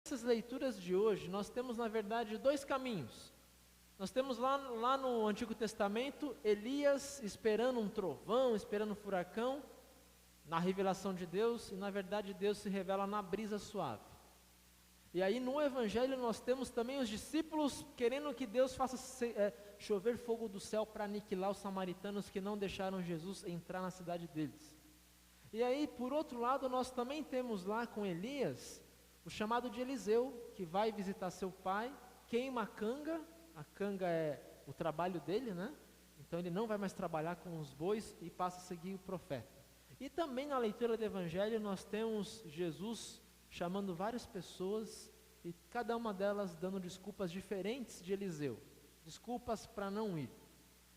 Nessas leituras de hoje, nós temos na verdade dois caminhos. Nós temos lá no Antigo Testamento, Elias esperando um trovão, esperando um furacão, na revelação de Deus, e na verdade Deus se revela na brisa suave. E aí no Evangelho nós temos também os discípulos querendo que Deus faça chover fogo do céu para aniquilar os samaritanos que não deixaram Jesus entrar na cidade deles. E aí por outro lado nós também temos lá com Elias, o chamado de Eliseu, que vai visitar seu pai, queima a canga é o trabalho dele, né? Então ele não vai mais trabalhar com os bois e passa a seguir o profeta. E também na leitura do Evangelho nós temos Jesus chamando várias pessoas e cada uma delas dando desculpas diferentes de Eliseu, desculpas para não ir.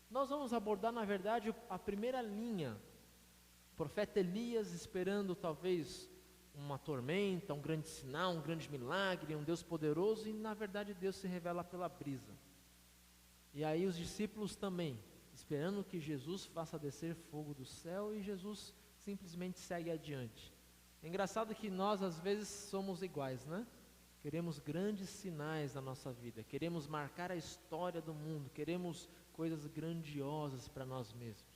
Nós vamos abordar na verdade a primeira linha, o profeta Elias esperando talvez uma tormenta, um grande sinal, um grande milagre, um Deus poderoso, e na verdade Deus se revela pela brisa. E aí os discípulos também, esperando que Jesus faça descer fogo do céu, e Jesus simplesmente segue adiante. É engraçado que nós às vezes somos iguais, né? Queremos grandes sinais na nossa vida, queremos marcar a história do mundo, queremos coisas grandiosas para nós mesmos.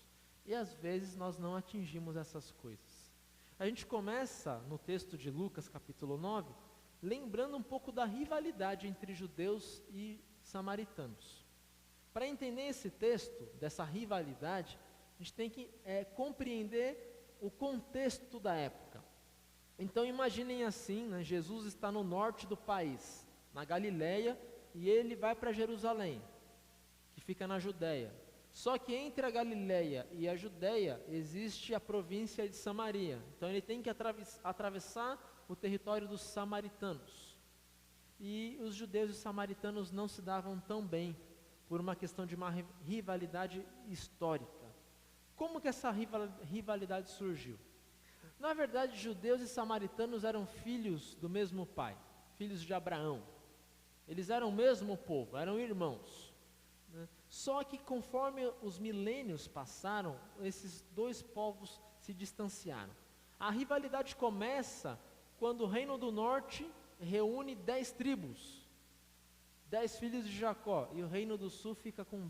E às vezes nós não atingimos essas coisas. A gente começa no texto de Lucas capítulo 9, lembrando um pouco da rivalidade entre judeus e samaritanos. Para entender esse texto, dessa rivalidade, a gente tem que compreender o contexto da época. Então imaginem assim, né, Jesus está no norte do país, na Galileia, e ele vai para Jerusalém, que fica na Judéia. Só que entre a Galileia e a Judéia existe a província de Samaria. Então ele tem que atravessar o território dos samaritanos. E os judeus e samaritanos não se davam tão bem, por uma questão de uma rivalidade histórica. Como que essa rivalidade surgiu? Na verdade, judeus e samaritanos eram filhos do mesmo pai, filhos de Abraão. Eles eram o mesmo povo, eram irmãos. Só que conforme os milênios passaram, esses dois povos se distanciaram. A rivalidade começa quando o reino do norte reúne 10 tribos, 10 filhos de Jacó, e o reino do sul fica com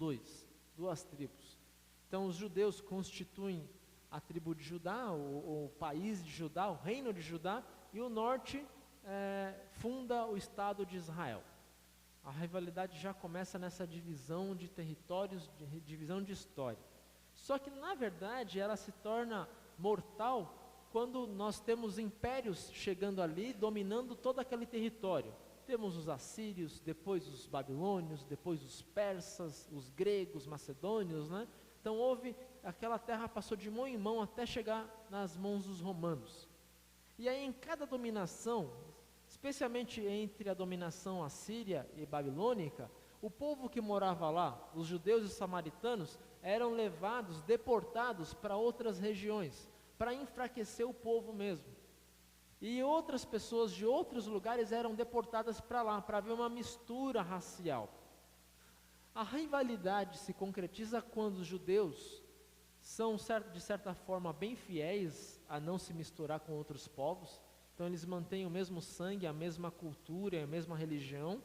duas tribos. Então os judeus constituem a tribo de Judá, o país de Judá, o reino de Judá, e o norte funda o estado de Israel. A rivalidade já começa nessa divisão de territórios, divisão de história. Só que na verdade ela se torna mortal quando nós temos impérios chegando ali, dominando todo aquele território. Temos os assírios, depois os babilônios, depois os persas, os gregos, macedônios, né? Então aquela terra passou de mão em mão até chegar nas mãos dos romanos. E aí em cada dominação, especialmente entre a dominação assíria e babilônica, o povo que morava lá, os judeus e samaritanos, eram levados, deportados para outras regiões, para enfraquecer o povo mesmo. E outras pessoas de outros lugares eram deportadas para lá, para haver uma mistura racial. A rivalidade se concretiza quando os judeus são, de certa forma, bem fiéis a não se misturar com outros povos. Então eles mantêm o mesmo sangue, a mesma cultura, a mesma religião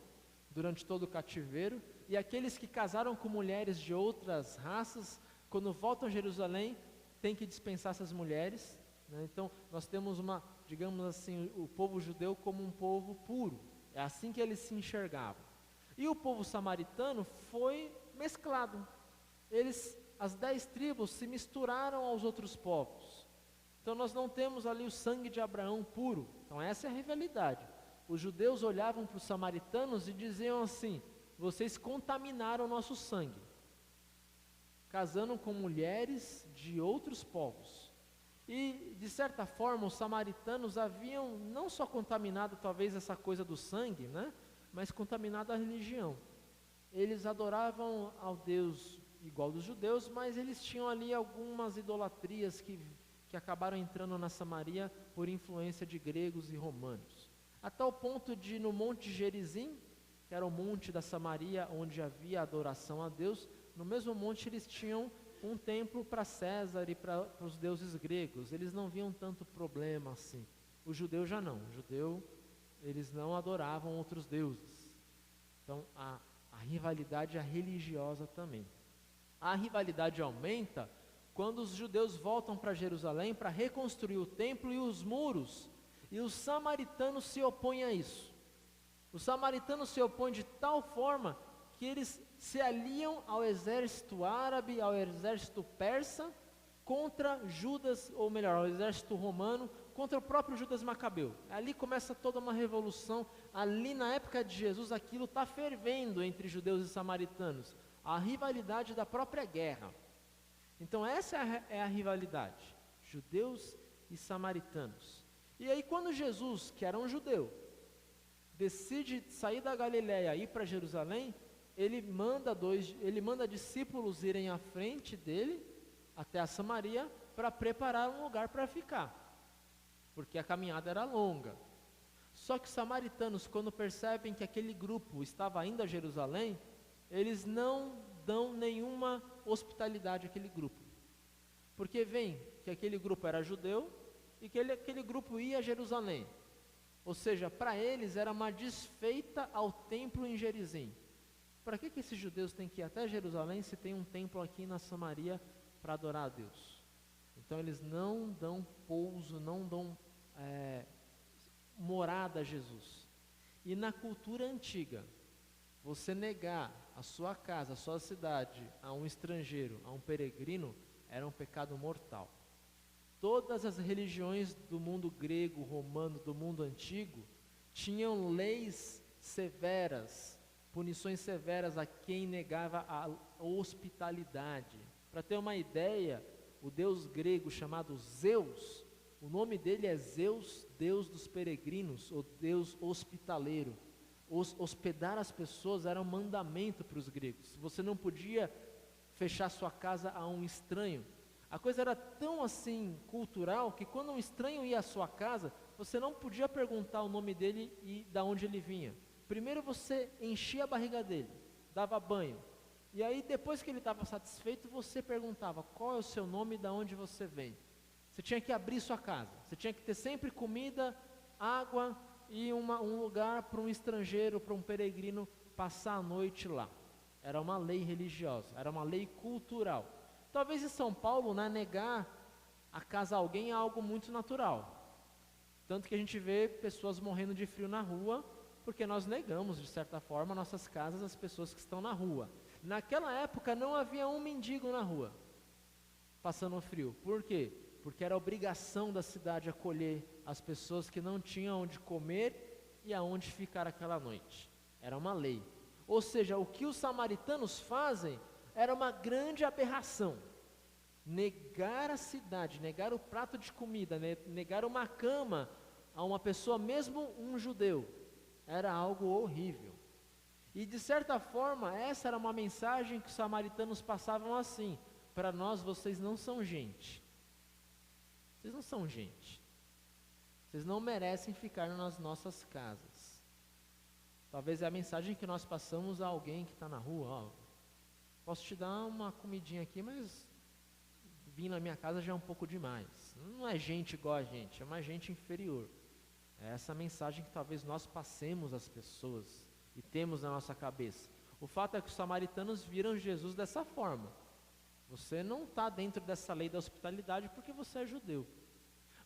durante todo o cativeiro. E aqueles que casaram com mulheres de outras raças, quando voltam a Jerusalém, têm que dispensar essas mulheres, né? Então nós temos digamos assim, o povo judeu como um povo puro. É assim que eles se enxergavam. E o povo samaritano foi mesclado. As 10 tribos se misturaram aos outros povos. Então nós não temos ali o sangue de Abraão puro. Então essa é a rivalidade. Os judeus olhavam para os samaritanos e diziam assim: vocês contaminaram o nosso sangue, casando com mulheres de outros povos. E de certa forma os samaritanos haviam não só contaminado talvez essa coisa do sangue, né? Mas contaminado a religião. Eles adoravam ao Deus igual dos judeus, mas eles tinham ali algumas idolatrias que acabaram entrando na Samaria por influência de gregos e romanos. A tal ponto de no Monte Gerizim, que era o monte da Samaria, onde havia adoração a Deus, no mesmo monte eles tinham um templo para César e para os deuses gregos. Eles não viam tanto problema assim. O judeu já não. O judeu eles não adoravam outros deuses. Então a rivalidade é religiosa também. A rivalidade aumenta quando os judeus voltam para Jerusalém para reconstruir o templo e os muros, e os samaritanos se opõem a isso. Os samaritanos se opõem de tal forma que eles se aliam ao exército árabe, ao exército persa, contra Judas, ou melhor, ao exército romano, contra o próprio Judas Macabeu. Ali começa toda uma revolução. Ali na época de Jesus, aquilo está fervendo entre judeus e samaritanos. A rivalidade da própria guerra. Então essa é a rivalidade, judeus e samaritanos. E aí quando Jesus, que era um judeu, decide sair da Galiléia e ir para Jerusalém, ele manda discípulos irem à frente dele, até a Samaria, para preparar um lugar para ficar, porque a caminhada era longa. Só que os samaritanos, quando percebem que aquele grupo estava indo a Jerusalém, eles não dão nenhuma hospitalidade àquele grupo, porque veem que aquele grupo era judeu e que aquele grupo ia a Jerusalém, ou seja, para eles era uma desfeita ao templo em Gerizim. Para que esses judeus têm que ir até Jerusalém se tem um templo aqui na Samaria para adorar a Deus? Então eles não dão pouso, não dão morada a Jesus. E na cultura antiga, você negar a sua casa, a sua cidade a um estrangeiro, a um peregrino, era um pecado mortal. Todas as religiões do mundo grego, romano, do mundo antigo, tinham leis severas, punições severas a quem negava a hospitalidade. Para ter uma ideia, o deus grego chamado Zeus, o nome dele é Zeus, deus dos peregrinos, ou deus hospitaleiro. Hospedar as pessoas era um mandamento para os gregos. Você não podia fechar sua casa a um estranho. A coisa era tão assim cultural que quando um estranho ia à sua casa, você não podia perguntar o nome dele e de onde ele vinha. Primeiro você enchia a barriga dele, dava banho, e aí depois que ele estava satisfeito, você perguntava qual é o seu nome e de onde você vem. Você tinha que abrir sua casa, você tinha que ter sempre comida, água e um lugar para um estrangeiro, para um peregrino passar a noite lá. Era uma lei religiosa, era uma lei cultural. Talvez em São Paulo, né, negar a casa a alguém é algo muito natural. Tanto que a gente vê pessoas morrendo de frio na rua, porque nós negamos, de certa forma, nossas casas às pessoas que estão na rua. Naquela época não havia um mendigo na rua, passando frio. Por quê? Porque era obrigação da cidade acolher as pessoas que não tinham onde comer e aonde ficar aquela noite. Era uma lei. Ou seja, o que os samaritanos fazem era uma grande aberração. Negar a cidade, negar o prato de comida, negar uma cama a uma pessoa, mesmo um judeu, era algo horrível. E de certa forma, essa era uma mensagem que os samaritanos passavam assim: para nós vocês não são gente. Vocês não são gente. Vocês não merecem ficar nas nossas casas. Talvez é a mensagem que nós passamos a alguém que está na rua: ó, posso te dar uma comidinha aqui, mas vir na minha casa já é um pouco demais. Não é gente igual a gente, é uma gente inferior. É essa mensagem que talvez nós passemos às pessoas e temos na nossa cabeça. O fato é que os samaritanos viram Jesus dessa forma. Você não está dentro dessa lei da hospitalidade porque você é judeu.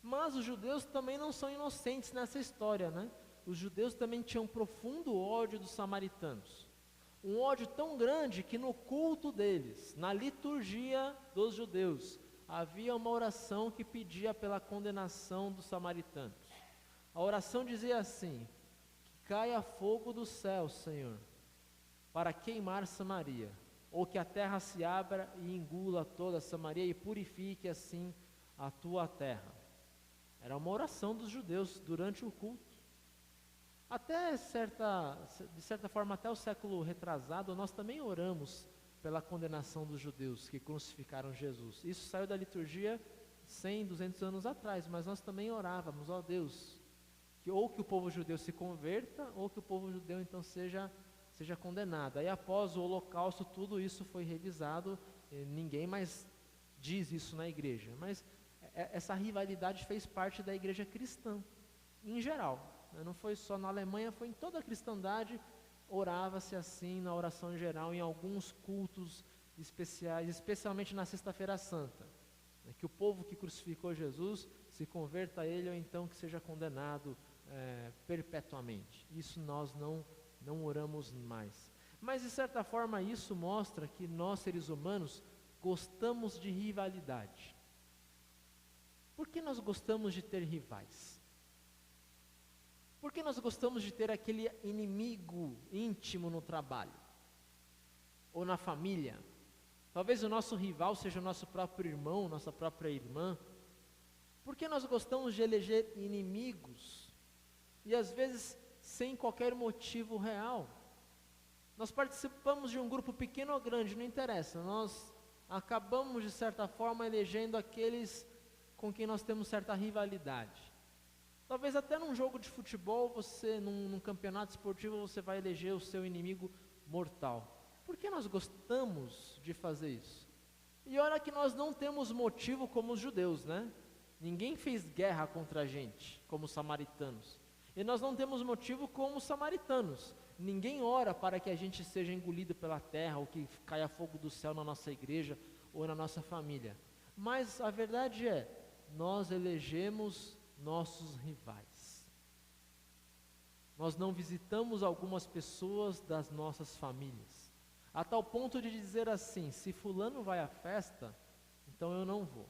Mas os judeus também não são inocentes nessa história, né? Os judeus também tinham profundo ódio dos samaritanos. Um ódio tão grande que no culto deles, na liturgia dos judeus, havia uma oração que pedia pela condenação dos samaritanos. A oração dizia assim: que caia fogo do céu, Senhor, para queimar Samaria, ou que a terra se abra e engula toda Samaria e purifique assim a tua terra. Era uma oração dos judeus durante o culto. De certa forma, até o século retrasado, nós também oramos pela condenação dos judeus que crucificaram Jesus. Isso saiu da liturgia 100, 200 anos atrás, mas nós também orávamos: ó Deus, que ou que o povo judeu se converta, ou que o povo judeu então seja condenado. Aí após o holocausto, tudo isso foi revisado, ninguém mais diz isso na igreja, mas essa rivalidade fez parte da igreja cristã, em geral. né? Não foi só na Alemanha, foi em toda a cristandade, orava-se assim na oração geral, em alguns cultos especiais, especialmente na Sexta-feira Santa, né? Que o povo que crucificou Jesus se converta a ele, ou então que seja condenado perpetuamente. Isso nós não oramos mais. Mas de certa forma isso mostra que nós, seres humanos, gostamos de rivalidade. Por que nós gostamos de ter rivais? Por que nós gostamos de ter aquele inimigo íntimo no trabalho? Ou na família? Talvez o nosso rival seja o nosso próprio irmão, nossa própria irmã. Por que nós gostamos de eleger inimigos? E às vezes sem qualquer motivo real. Nós participamos de um grupo pequeno ou grande, não interessa. Nós acabamos de certa forma elegendo aqueles com quem nós temos certa rivalidade. Talvez até num jogo de futebol, num campeonato esportivo, você vai eleger o seu inimigo mortal. Por que nós gostamos de fazer isso? E olha que nós não temos motivo como os judeus, né? Ninguém fez guerra contra a gente, como os samaritanos. E nós não temos motivo como os samaritanos. Ninguém ora para que a gente seja engolido pela terra, ou que caia fogo do céu na nossa igreja, ou na nossa família. Mas a verdade é, nós elegemos nossos rivais. Nós não visitamos algumas pessoas das nossas famílias, a tal ponto de dizer assim: se fulano vai à festa, então eu não vou.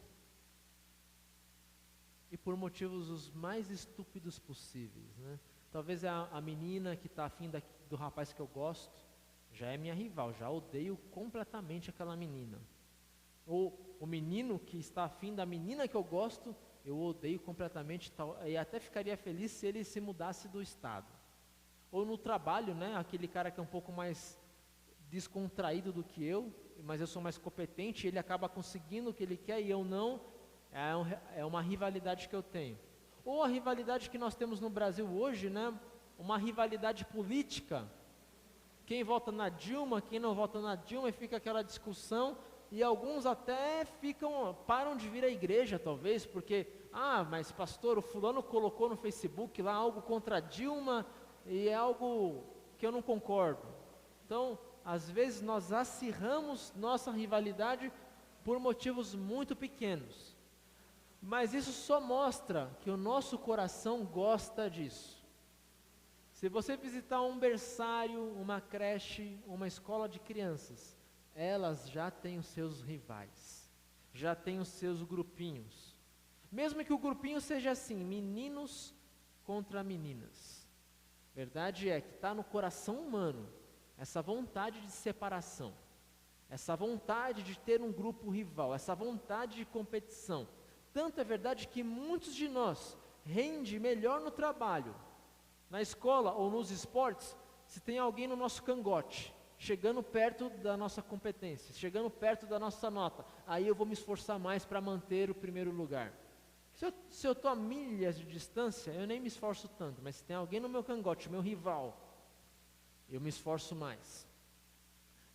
E por motivos os mais estúpidos possíveis, né? Talvez a menina que está afim do rapaz que eu gosto, já é minha rival, já odeio completamente aquela menina. Ou o menino que está afim da menina que eu gosto, eu odeio completamente, e até ficaria feliz se ele se mudasse do estado. Ou no trabalho, né, aquele cara que é um pouco mais descontraído do que eu, mas eu sou mais competente, ele acaba conseguindo o que ele quer e eu não, é uma rivalidade que eu tenho. Ou a rivalidade que nós temos no Brasil hoje, né, uma rivalidade política, quem vota na Dilma, quem não vota na Dilma, e fica aquela discussão. E alguns até param de vir à igreja, talvez, porque, mas pastor, o fulano colocou no Facebook lá algo contra a Dilma, e é algo que eu não concordo. Então, às vezes nós acirramos nossa rivalidade por motivos muito pequenos. Mas isso só mostra que o nosso coração gosta disso. Se você visitar um berçário, uma creche, uma escola de crianças, elas já têm os seus rivais, já têm os seus grupinhos. Mesmo que o grupinho seja assim, meninos contra meninas. Verdade é que está no coração humano essa vontade de separação, essa vontade de ter um grupo rival, essa vontade de competição. Tanto é verdade que muitos de nós rende melhor no trabalho, na escola ou nos esportes, se tem alguém no nosso cangote, chegando perto da nossa competência, chegando perto da nossa nota, aí eu vou me esforçar mais para manter o primeiro lugar. Se eu estou a milhas de distância, eu nem me esforço tanto, mas se tem alguém no meu cangote, meu rival, eu me esforço mais.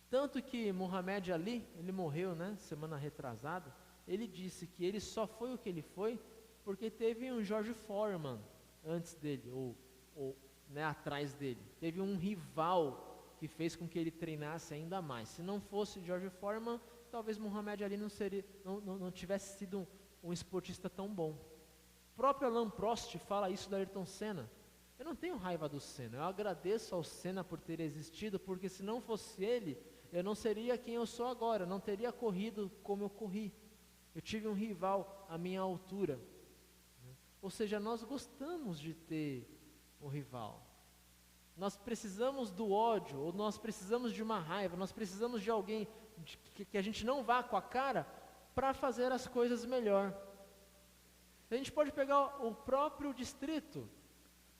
Tanto que Muhammad Ali, ele morreu, né, semana retrasada, ele disse que ele só foi o que ele foi porque teve um George Foreman antes dele, ou né, atrás dele. Teve um rival que fez com que ele treinasse ainda mais. Se não fosse George Foreman, talvez Muhammad Ali não tivesse sido um esportista tão bom. O próprio Alain Prost fala isso da Ayrton Senna. Eu não tenho raiva do Senna, eu agradeço ao Senna por ter existido, porque se não fosse ele, eu não seria quem eu sou agora, eu não teria corrido como eu corri. Eu tive um rival à minha altura. Ou seja, nós gostamos de ter um rival. Nós precisamos do ódio, ou nós precisamos de uma raiva, nós precisamos de alguém que a gente não vá com a cara para fazer as coisas melhor. A gente pode pegar o próprio distrito.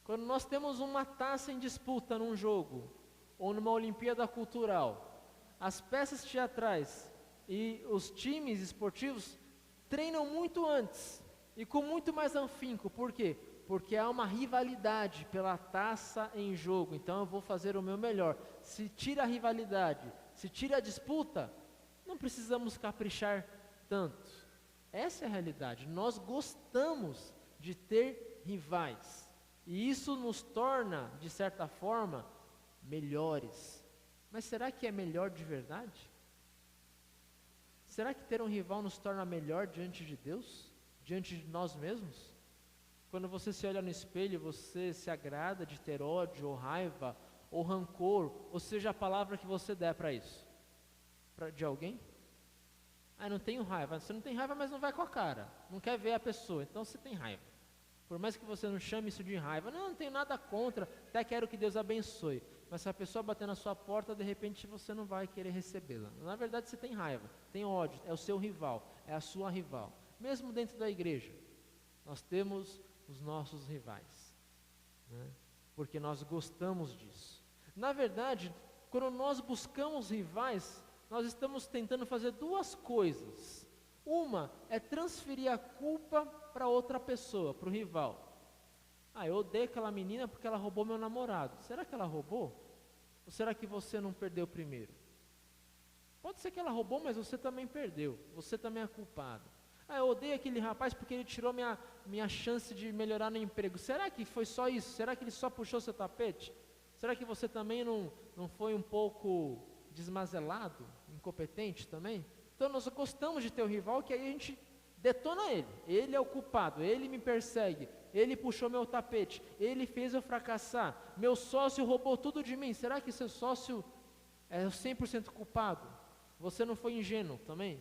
Quando nós temos uma taça em disputa num jogo, ou numa Olimpíada Cultural, as peças teatrais e os times esportivos treinam muito antes e com muito mais afinco. Por quê? Porque há uma rivalidade pela taça em jogo. Então eu vou fazer o meu melhor. Se tira a rivalidade, se tira a disputa, não precisamos caprichar tanto. Essa é a realidade. Nós gostamos de ter rivais. E isso nos torna, de certa forma, melhores. Mas será que é melhor de verdade? Será que ter um rival nos torna melhor diante de Deus? Diante de nós mesmos? Quando você se olha no espelho, você se agrada de ter ódio, ou raiva, ou rancor, ou seja a palavra que você der para isso? De alguém? Ah, não tenho raiva. Você não tem raiva, mas não vai com a cara. Não quer ver a pessoa, então você tem raiva. Por mais que você não chame isso de raiva, não tenho nada contra, até quero que Deus abençoe. Mas se a pessoa bater na sua porta, de repente você não vai querer recebê-la. Na verdade você tem raiva, tem ódio, é o seu rival, é a sua rival. Mesmo dentro da igreja, nós temos os nossos rivais, né? Porque nós gostamos disso. Na verdade, quando nós buscamos rivais, nós estamos tentando fazer duas coisas. Uma é transferir a culpa para outra pessoa, para o rival. Ah, eu odeio aquela menina porque ela roubou meu namorado. Será que ela roubou? Ou será que você não perdeu primeiro? Pode ser que ela roubou, mas você também perdeu. Você também é culpado. Ah, eu odeio aquele rapaz porque ele tirou minha chance de melhorar no emprego. Será que foi só isso? Será que ele só puxou seu tapete? Será que você também não foi um pouco desmazelado, incompetente também? Então nós gostamos de ter o rival, que aí a gente detona ele. Ele é o culpado, ele me persegue, ele puxou meu tapete, ele fez eu fracassar, meu sócio roubou tudo de mim. Será que seu sócio é 100% culpado? Você não foi ingênuo também?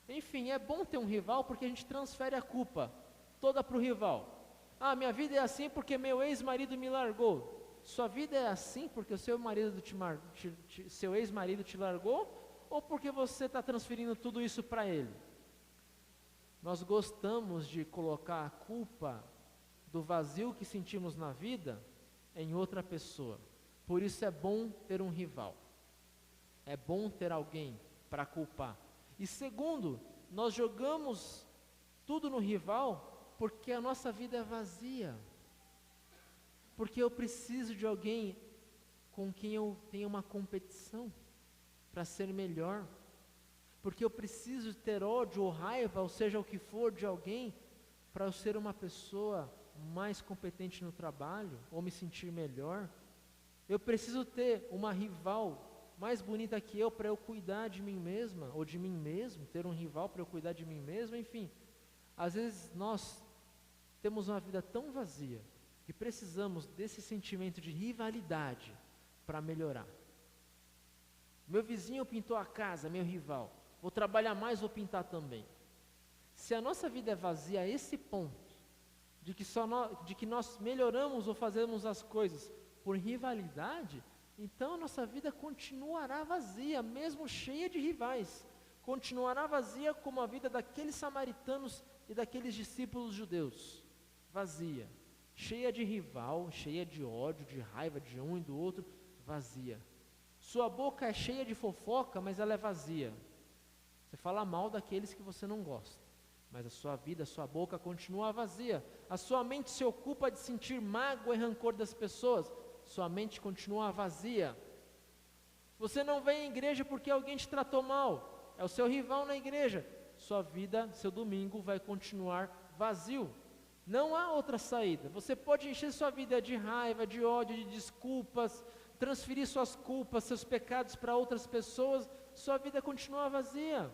Enfim, é bom ter um rival porque a gente transfere a culpa toda para o rival. Ah, minha vida é assim porque meu ex-marido me largou. Sua vida é assim porque o seu seu ex-marido te largou? Ou porque você está transferindo tudo isso para ele? Nós gostamos de colocar a culpa do vazio que sentimos na vida em outra pessoa. Por isso é bom ter um rival. É bom ter alguém para culpar. E segundo, nós jogamos tudo no rival porque a nossa vida é vazia. Porque eu preciso de alguém com quem eu tenha uma competição para ser melhor. Porque eu preciso ter ódio ou raiva, ou seja o que for, de alguém para eu ser uma pessoa mais competente no trabalho ou me sentir melhor. Eu preciso ter uma rival mais bonita que eu para eu cuidar de mim mesma ou de mim mesmo, ter um rival para eu cuidar de mim mesmo. Enfim, às vezes nós temos uma vida tão vazia que precisamos desse sentimento de rivalidade para melhorar. Meu vizinho pintou a casa, meu rival, vou trabalhar mais, vou pintar também. Se a nossa vida é vazia a esse ponto, de que nós melhoramos ou fazemos as coisas por rivalidade, então a nossa vida continuará vazia, mesmo cheia de rivais. Continuará vazia como a vida daqueles samaritanos e daqueles discípulos judeus. Vazia, cheia de rival, cheia de ódio, de raiva de um e do outro, vazia. Sua boca é cheia de fofoca, mas ela é vazia. Você fala mal daqueles que você não gosta, mas a sua vida, a sua boca continua vazia. A sua mente se ocupa de sentir mágoa e rancor das pessoas, sua mente continua vazia. Você não vem à igreja porque alguém te tratou mal, é o seu rival na igreja. Sua vida, seu domingo vai continuar vazio. Não há outra saída. Você pode encher sua vida de raiva, de ódio, de desculpas, transferir suas culpas, seus pecados para outras pessoas, sua vida continua vazia.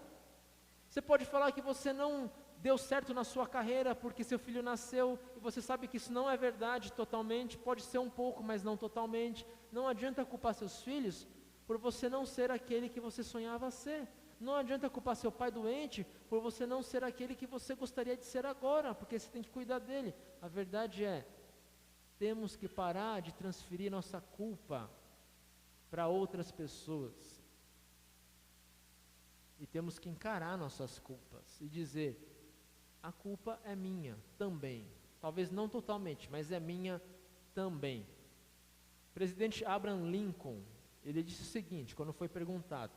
Você pode falar que você não deu certo na sua carreira porque seu filho nasceu, e você sabe que isso não é verdade totalmente, pode ser um pouco, mas não totalmente. Não adianta culpar seus filhos por você não ser aquele que você sonhava ser. Não adianta culpar seu pai doente por você não ser aquele que você gostaria de ser agora, porque você tem que cuidar dele. A verdade é, temos que parar de transferir nossa culpa para outras pessoas. E temos que encarar nossas culpas e dizer, a culpa é minha também. Talvez não totalmente, mas é minha também. O presidente Abraham Lincoln, ele disse o seguinte, quando foi perguntado,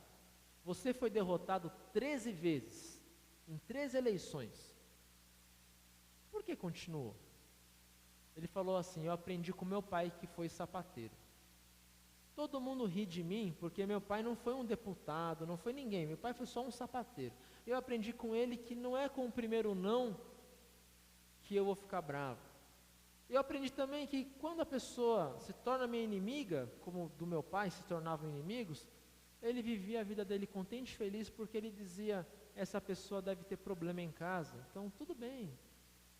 você foi derrotado 13 vezes, em 13 eleições. Por que continuou? Ele falou assim, eu aprendi com meu pai que foi sapateiro. Todo mundo ri de mim, porque meu pai não foi um deputado, não foi ninguém, meu pai foi só um sapateiro. Eu aprendi com ele que não é com o primeiro não que eu vou ficar bravo. Eu aprendi também que quando a pessoa se torna minha inimiga, como do meu pai se tornavam inimigos, ele vivia a vida dele contente e feliz, porque ele dizia, essa pessoa deve ter problema em casa, então tudo bem,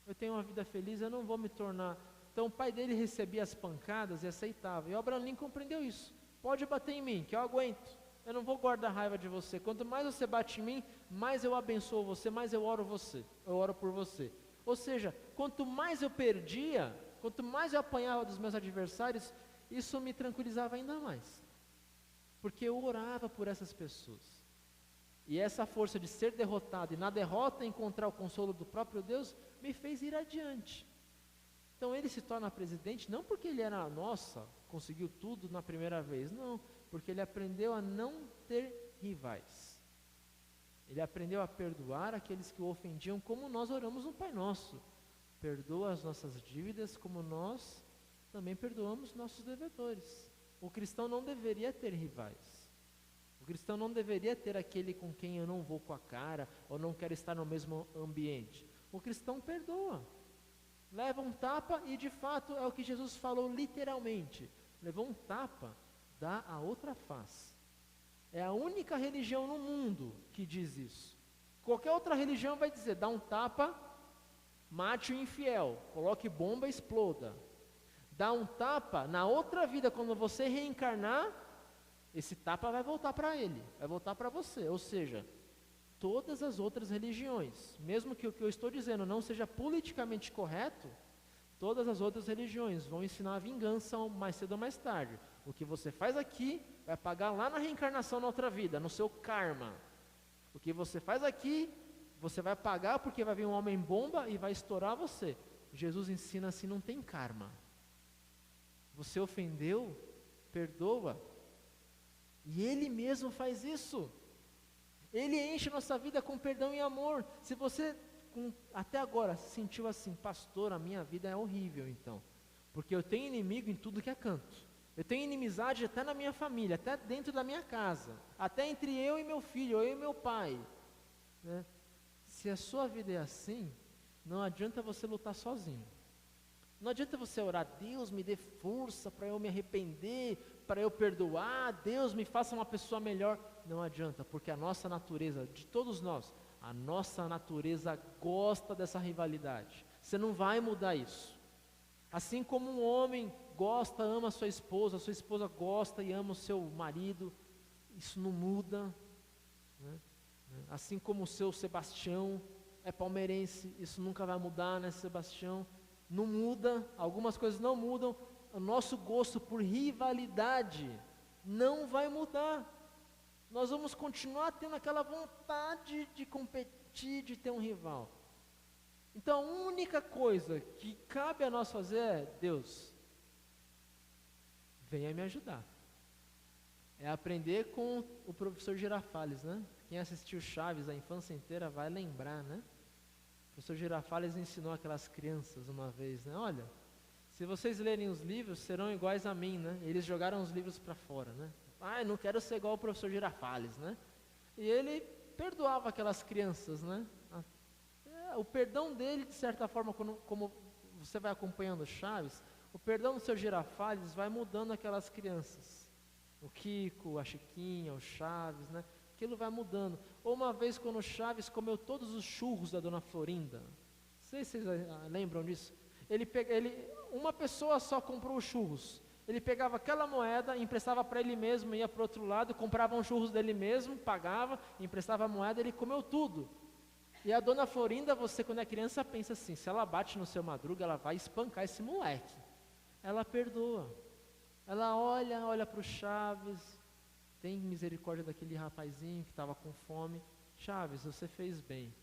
eu tenho uma vida feliz, eu não vou me tornar... Então o pai dele recebia as pancadas e aceitava, e o Abraham Lincoln compreendeu isso, pode bater em mim, que eu aguento, eu não vou guardar raiva de você, quanto mais você bate em mim, mais eu abençoo você, mais eu oro por você. Ou seja, quanto mais eu perdia, quanto mais eu apanhava dos meus adversários, isso me tranquilizava ainda mais, porque eu orava por essas pessoas, e essa força de ser derrotado, e na derrota encontrar o consolo do próprio Deus, me fez ir adiante. Então ele se torna presidente, não porque ele era, nossa, conseguiu tudo na primeira vez, não, porque ele aprendeu a não ter rivais. Ele aprendeu a perdoar aqueles que o ofendiam, como nós oramos no Pai Nosso. Perdoa as nossas dívidas, como nós também perdoamos nossos devedores. O cristão não deveria ter rivais. O cristão não deveria ter aquele com quem eu não vou com a cara, ou não quero estar no mesmo ambiente. O cristão perdoa. Leva um tapa e de fato é o que Jesus falou literalmente. Levou um tapa, dá a outra face. É a única religião no mundo que diz isso. Qualquer outra religião vai dizer, dá um tapa, mate o infiel, coloque bomba, exploda. Dá um tapa, na outra vida, quando você reencarnar, esse tapa vai voltar para ele, vai voltar para você. Ou seja, todas as outras religiões, mesmo que o que eu estou dizendo não seja politicamente correto, todas as outras religiões vão ensinar a vingança mais cedo ou mais tarde. O que você faz aqui, vai pagar lá na reencarnação na outra vida, no seu karma. O que você faz aqui, você vai pagar porque vai vir um homem bomba e vai estourar você. Jesus ensina assim, não tem karma. Você ofendeu, perdoa. E Ele mesmo faz isso. Ele enche nossa vida com perdão e amor. Se você até agora se sentiu assim, pastor, a minha vida é horrível então, porque eu tenho inimigo em tudo que é canto. Eu tenho inimizade até na minha família, até dentro da minha casa, até entre eu e meu filho, eu e meu pai, né? Se a sua vida é assim, não adianta você lutar sozinho. Não adianta você orar, Deus me dê força para eu me arrepender, para eu perdoar, Deus me faça uma pessoa melhor. Não adianta, porque a nossa natureza, de todos nós, a nossa natureza gosta dessa rivalidade. Você não vai mudar isso. Assim como um homem gosta, ama a sua esposa gosta e ama o seu marido, isso não muda, né? Assim como o seu Sebastião é palmeirense, isso nunca vai mudar, né, Sebastião? Não muda, algumas coisas não mudam, o nosso gosto por rivalidade não vai mudar. Nós vamos continuar tendo aquela vontade de competir, de ter um rival. Então a única coisa que cabe a nós fazer é, Deus, venha me ajudar. É aprender com o professor Girafales, né? Quem assistiu Chaves a infância inteira vai lembrar, né? O professor Girafales ensinou aquelas crianças uma vez, né? Olha, se vocês lerem os livros, serão iguais a mim, né? Eles jogaram os livros para fora, né? Ah, não quero ser igual o professor Girafales, né? E ele perdoava aquelas crianças, né? O perdão dele, de certa forma, como você vai acompanhando Chaves, o perdão do seu Girafales vai mudando aquelas crianças. O Kiko, a Chiquinha, o Chaves, né? Aquilo vai mudando. Ou uma vez quando o Chaves comeu todos os churros da dona Florinda, não sei se vocês lembram disso, uma pessoa só comprou os churros, ele pegava aquela moeda, emprestava para ele mesmo, ia para o outro lado, comprava uns churros dele mesmo, pagava, emprestava a moeda, ele comeu tudo. E a dona Florinda, você quando é criança pensa assim, se ela bate no seu Madruga, ela vai espancar esse moleque. Ela perdoa, ela olha para o Chaves, tem misericórdia daquele rapazinho que estava com fome. Chaves, você fez bem,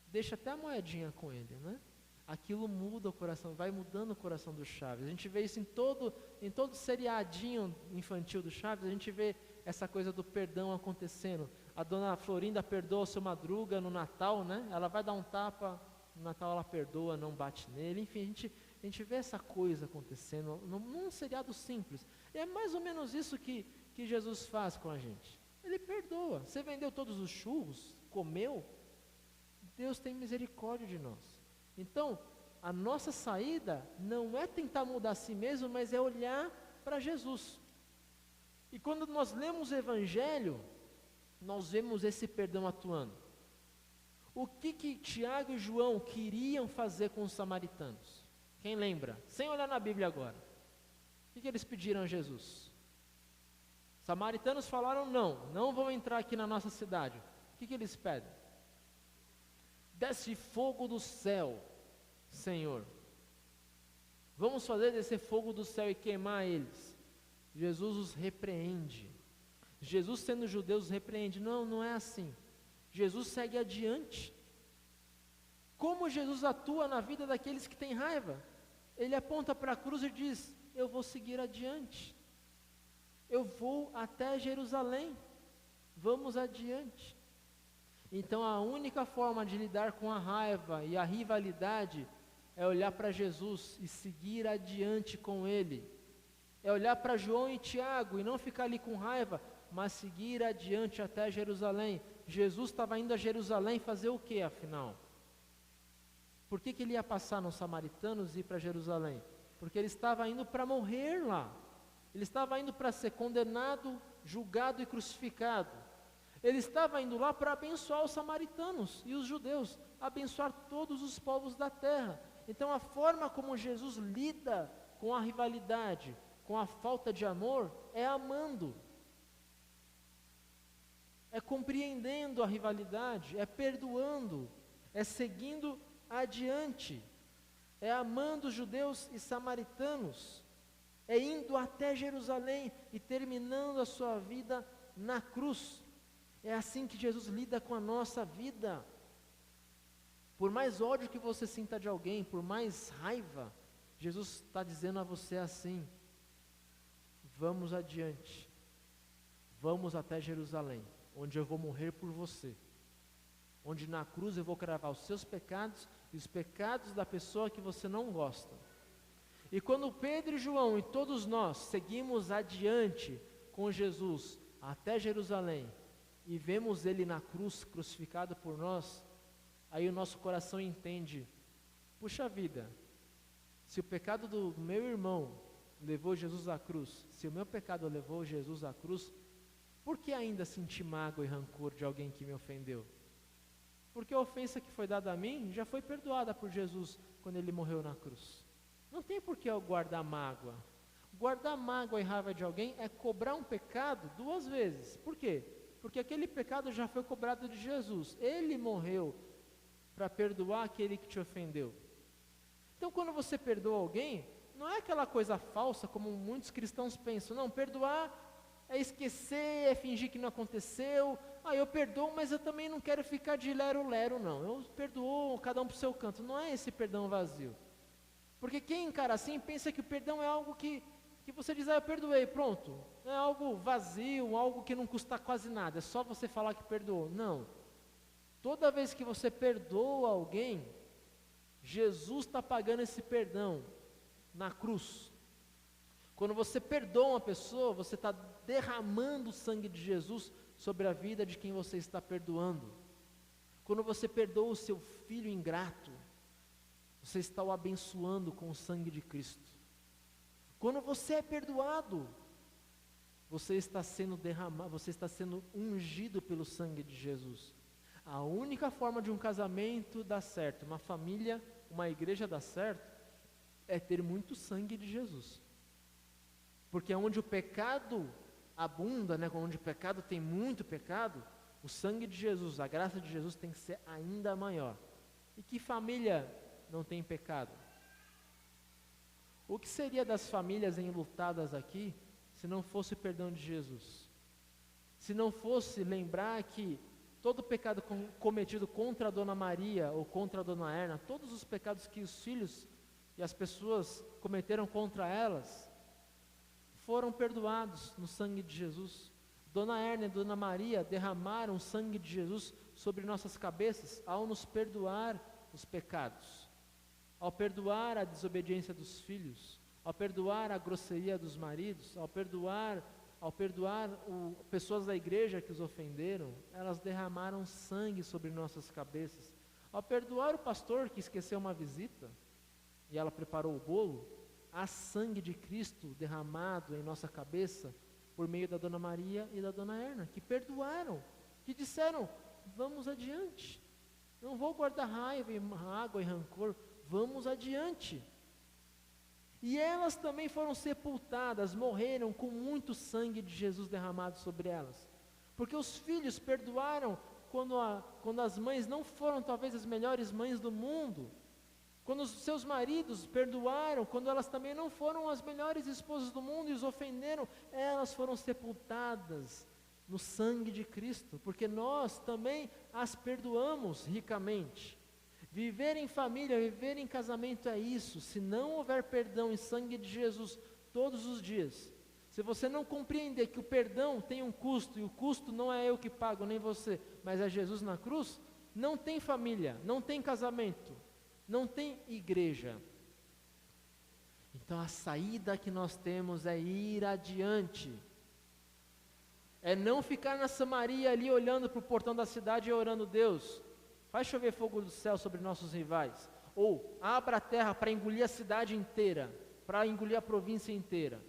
deixa até a moedinha com ele, né? Aquilo muda o coração, vai mudando o coração do Chaves. A gente vê isso em todo seriadinho infantil do Chaves, a gente vê essa coisa do perdão acontecendo. A dona Florinda perdoa o seu Madruga no Natal, né? Ela vai dar um tapa, no Natal ela perdoa, não bate nele. Enfim, a gente vê essa coisa acontecendo num seriado simples. É mais ou menos isso que Jesus faz com a gente. Ele perdoa. Você vendeu todos os churros, comeu, Deus tem misericórdia de nós. Então, a nossa saída não é tentar mudar a si mesmo, mas é olhar para Jesus. E quando nós lemos o Evangelho, nós vemos esse perdão atuando. O que Tiago e João queriam fazer com os samaritanos? Quem lembra? Sem olhar na Bíblia agora. O que eles pediram a Jesus? Os samaritanos falaram: não vão entrar aqui na nossa cidade. O que eles pedem? Desce fogo do céu, Senhor. Vamos fazer descer fogo do céu e queimar eles. Jesus os repreende. Jesus, sendo judeu, os repreende. Não é assim. Jesus segue adiante. Como Jesus atua na vida daqueles que têm raiva? Ele aponta para a cruz e diz: eu vou seguir adiante. Eu vou até Jerusalém. Vamos adiante. Então a única forma de lidar com a raiva e a rivalidade é olhar para Jesus e seguir adiante com Ele. É olhar para João e Tiago e não ficar ali com raiva, mas seguir adiante até Jerusalém. Jesus estava indo a Jerusalém fazer o que, afinal? Por que ele ia passar nos samaritanos e ir para Jerusalém? Porque ele estava indo para morrer lá. Ele estava indo para ser condenado, julgado e crucificado. Ele estava indo lá para abençoar os samaritanos e os judeus, abençoar todos os povos da terra. Então a forma como Jesus lida com a rivalidade, com a falta de amor, é amando. É compreendendo a rivalidade, é perdoando, é seguindo adiante, é amando os judeus e samaritanos, é indo até Jerusalém e terminando a sua vida na cruz. É assim que Jesus lida com a nossa vida. Por mais ódio que você sinta de alguém, por mais raiva, Jesus está dizendo a você assim: vamos adiante, vamos até Jerusalém, onde eu vou morrer por você, onde na cruz eu vou cravar os seus pecados e os pecados da pessoa que você não gosta. E quando Pedro e João e todos nós seguimos adiante com Jesus até Jerusalém e vemos Ele na cruz crucificado por nós, aí o nosso coração entende: puxa vida, se o pecado do meu irmão levou Jesus à cruz, se o meu pecado levou Jesus à cruz, por que ainda sentir mágoa e rancor de alguém que me ofendeu? Porque a ofensa que foi dada a mim já foi perdoada por Jesus quando Ele morreu na cruz. Não tem por que eu guardar mágoa. Guardar mágoa e raiva de alguém é cobrar um pecado duas vezes. Por quê? Porque aquele pecado já foi cobrado de Jesus. Ele morreu para perdoar aquele que te ofendeu. Então quando você perdoa alguém, não é aquela coisa falsa como muitos cristãos pensam. Não, perdoar é esquecer, é fingir que não aconteceu. Eu perdoo, mas eu também não quero ficar de lero-lero, não. Eu perdoo, cada um para o seu canto. Não é esse perdão vazio. Porque quem encara assim, pensa que o perdão é algo que você diz: eu perdoei, pronto. É algo vazio, algo que não custa quase nada. É só você falar que perdoou. Não. Toda vez que você perdoa alguém, Jesus está pagando esse perdão na cruz. Quando você perdoa uma pessoa, você está derramando o sangue de Jesus sobre a vida de quem você está perdoando. Quando você perdoa o seu filho ingrato, você está o abençoando com o sangue de Cristo. Quando você é perdoado, você está sendo derramado, você está sendo ungido pelo sangue de Jesus. A única forma de um casamento dar certo, uma família, uma igreja dar certo, é ter muito sangue de Jesus. Porque onde o pecado abunda, onde o pecado tem muito pecado, o sangue de Jesus, a graça de Jesus tem que ser ainda maior. E que família não tem pecado? O que seria das famílias enlutadas aqui, se não fosse o perdão de Jesus? Se não fosse lembrar que todo pecado cometido contra a Dona Maria ou contra a Dona Erna, todos os pecados que os filhos e as pessoas cometeram contra elas, foram perdoados no sangue de Jesus. Dona Erna e Dona Maria derramaram o sangue de Jesus sobre nossas cabeças ao nos perdoar os pecados, ao perdoar a desobediência dos filhos, ao perdoar a grosseria dos maridos, ao perdoar pessoas da igreja que os ofenderam. Elas derramaram sangue sobre nossas cabeças. Ao perdoar o pastor que esqueceu uma visita, e ela preparou o bolo, há sangue de Cristo derramado em nossa cabeça por meio da Dona Maria e da Dona Erna, que perdoaram, que disseram, vamos adiante, não vou guardar raiva e mágoa e rancor, vamos adiante. E elas também foram sepultadas, morreram com muito sangue de Jesus derramado sobre elas, porque os filhos perdoaram quando as mães não foram talvez as melhores mães do mundo, quando os seus maridos perdoaram, quando elas também não foram as melhores esposas do mundo e os ofenderam, elas foram sepultadas no sangue de Cristo, porque nós também as perdoamos ricamente. Viver em família, viver em casamento é isso. Se não houver perdão e sangue de Jesus todos os dias, se você não compreender que o perdão tem um custo, e o custo não é eu que pago, nem você, mas é Jesus na cruz, não tem família, não tem casamento, não tem igreja. Então a saída que nós temos é ir adiante, é não ficar na Samaria ali olhando para o portão da cidade e orando, Deus, faz chover fogo do céu sobre nossos rivais, ou abra a terra para engolir a cidade inteira, para engolir a província inteira.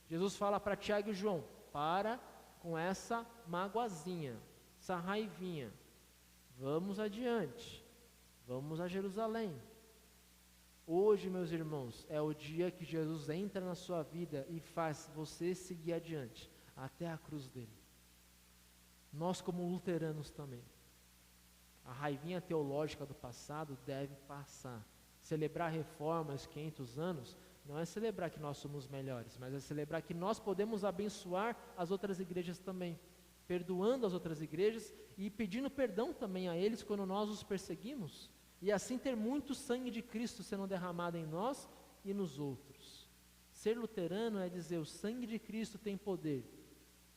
Jesus fala para Tiago e João, para com essa magoazinha, essa raivinha, vamos adiante, vamos a Jerusalém. Hoje, meus irmãos, é o dia que Jesus entra na sua vida e faz você seguir adiante, até a cruz dele. Nós como luteranos também, a raivinha teológica do passado deve passar. Celebrar a reforma aos 500 anos, não é celebrar que nós somos melhores, mas é celebrar que nós podemos abençoar as outras igrejas também, perdoando as outras igrejas e pedindo perdão também a eles quando nós os perseguimos, e assim ter muito sangue de Cristo sendo derramado em nós e nos outros. Ser luterano é dizer, o sangue de Cristo tem poder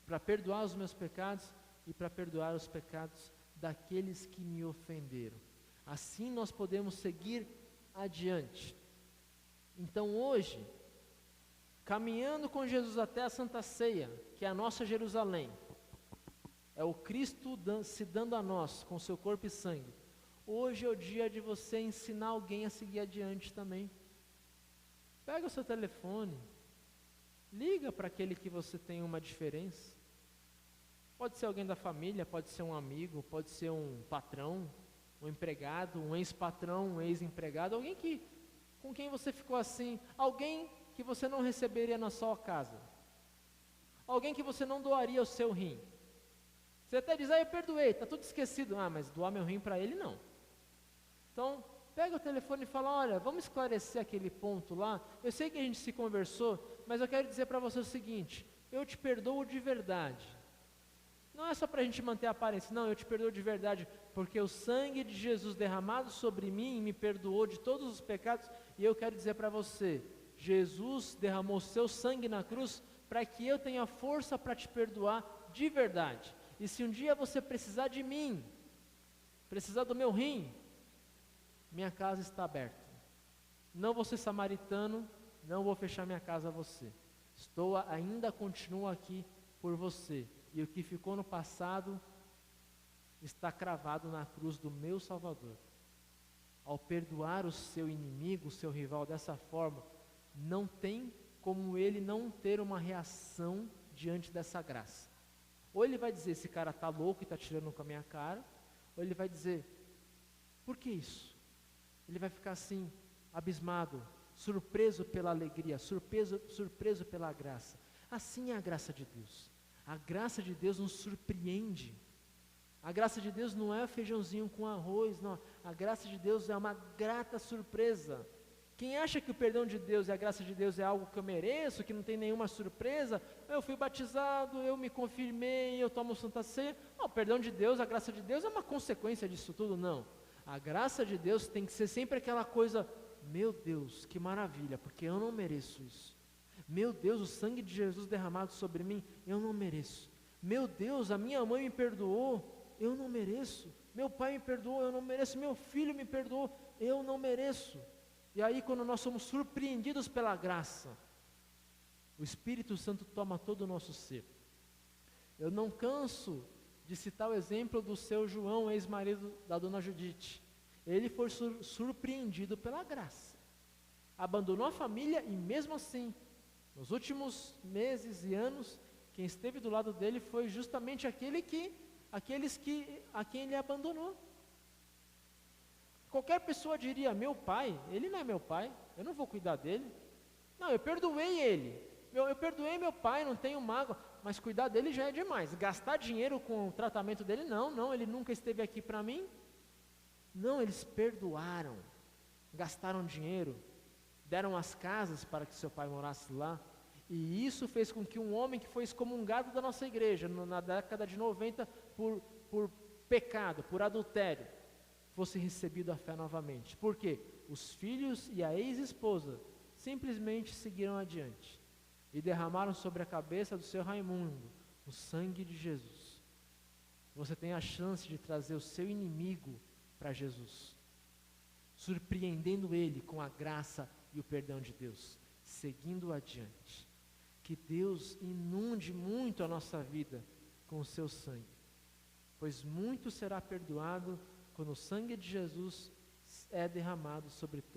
para perdoar os meus pecados e para perdoar os pecados daqueles que me ofenderam. Assim nós podemos seguir adiante. Então hoje, caminhando com Jesus até a Santa Ceia, que é a nossa Jerusalém, é o Cristo se dando a nós com seu corpo e sangue. Hoje é o dia de você ensinar alguém a seguir adiante também. Pega o seu telefone, liga para aquele que você tem uma diferença. Pode ser alguém da família, pode ser um amigo, pode ser um patrão, um empregado, um ex-patrão, um ex-empregado, alguém com quem você ficou assim, alguém que você não receberia na sua casa, alguém que você não doaria o seu rim. Você até diz, eu perdoei, está tudo esquecido. Mas doar meu rim para ele não. Então, pega o telefone e fala, olha, vamos esclarecer aquele ponto lá, eu sei que a gente se conversou, mas eu quero dizer para você o seguinte, eu te perdoo de verdade. Não é só para a gente manter a aparência, não, eu te perdoo de verdade, porque o sangue de Jesus derramado sobre mim me perdoou de todos os pecados, e eu quero dizer para você, Jesus derramou seu sangue na cruz para que eu tenha força para te perdoar de verdade. E se um dia você precisar de mim, precisar do meu rim, minha casa está aberta. Não vou ser samaritano, não vou fechar minha casa a você. Ainda continuo aqui por você. E o que ficou no passado está cravado na cruz do meu Salvador. Ao perdoar o seu inimigo, o seu rival dessa forma, não tem como ele não ter uma reação diante dessa graça. Ou ele vai dizer, esse cara está louco e está tirando com a minha cara, ou ele vai dizer, por que isso? Ele vai ficar assim, abismado, surpreso pela alegria, surpreso pela graça. Assim é a graça de Deus. A graça de Deus nos surpreende. A graça de Deus não é feijãozinho com arroz, não. A graça de Deus é uma grata surpresa. Quem acha que o perdão de Deus e a graça de Deus é algo que eu mereço, que não tem nenhuma surpresa, eu fui batizado, eu me confirmei, eu tomo Santa Ceia. Não, o perdão de Deus, a graça de Deus é uma consequência disso tudo, não. A graça de Deus tem que ser sempre aquela coisa, meu Deus, que maravilha, porque eu não mereço isso. Meu Deus, o sangue de Jesus derramado sobre mim, eu não mereço. Meu Deus, a minha mãe me perdoou, eu não mereço. Meu pai me perdoou, eu não mereço. Meu filho me perdoou, eu não mereço. E aí quando nós somos surpreendidos pela graça, o Espírito Santo toma todo o nosso ser. Eu não canso de citar o exemplo do seu João, ex-marido da dona Judite. Ele foi surpreendido pela graça. abandonou a família e mesmo assim, nos últimos meses e anos, quem esteve do lado dele foi justamente a quem ele abandonou. Qualquer pessoa diria, meu pai, ele não é meu pai, eu não vou cuidar dele. Não, eu perdoei ele, eu perdoei meu pai, não tenho mágoa, mas cuidar dele já é demais. Gastar dinheiro com o tratamento dele, não, ele nunca esteve aqui para mim. Não, eles perdoaram, gastaram dinheiro, deram as casas para que seu pai morasse lá. E isso fez com que um homem que foi excomungado da nossa igreja na década de 90 por pecado, por adultério, fosse recebido a fé novamente. Por quê? Os filhos e a ex-esposa simplesmente seguiram adiante e derramaram sobre a cabeça do seu Raimundo o sangue de Jesus. Você tem a chance de trazer o seu inimigo para Jesus, surpreendendo ele com a graça e o perdão de Deus, seguindo adiante. Que Deus inunde muito a nossa vida com o seu sangue, pois muito será perdoado quando o sangue de Jesus é derramado sobre todos.